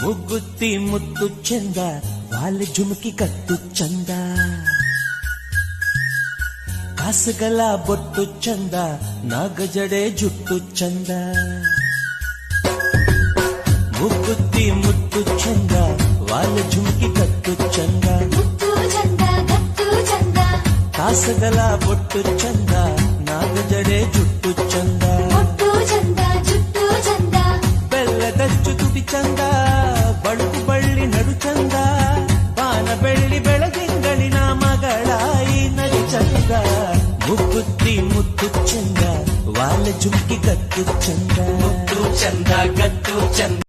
ಮುಗ್ಗುತ್ತಿ ಮುತ್ತು ಚಂದ ವಾಲೆ ಜುಮುಕಿ ಕತ್ತು ಚಂದ ಕಾಸುಗಳ ಬೊಟ್ಟು ಚಂದ ನಾಗಜಡೆ ಜುಟ್ಟು ಚಂದ ಮುಗ್ಗುತ್ತಿ ಮುತ್ತು ಚಂದ ವಾಲೆ ಜುಮುಕಿ ಕತ್ತು ಚಂದ ಕಾಸುಗಳ ಬೊಟ್ಟು ಚಂದ ನಾಗಜಡೆ ಜುಟ್ಟು ಚಂದ ಬೆಲ್ಲದಚ್ಚು ತುಟಿ ಚಂದ ಬಳುಕು ಬಳ್ಳಿ ನಡು ಚಂದ ಪಾನ ಬೆಳ್ಳಿ ಬೆಳದಿಂಗಳಿನ ಮಗಳಾಯಿ ನಡಿ ಚಂದ ಮುಗ್ಗುತ್ತಿ ಮುತ್ತು ಚಂದ ವಾಲ ಜುಮ್ಕಿ ಕತ್ತು ಚಂದ ಮುತ್ತು ಚಂದ ಕತ್ತು ಚಂದ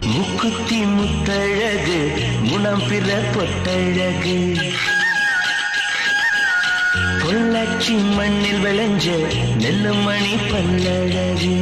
ಮುಕ್ಕುತ್ತಿ ಮುತ್ತழகு முனம் பிற பொட்டழகு பொள்ளாச்சி மண்ணில் விளைஞ்ச நெல்லுமணி பல்லழகு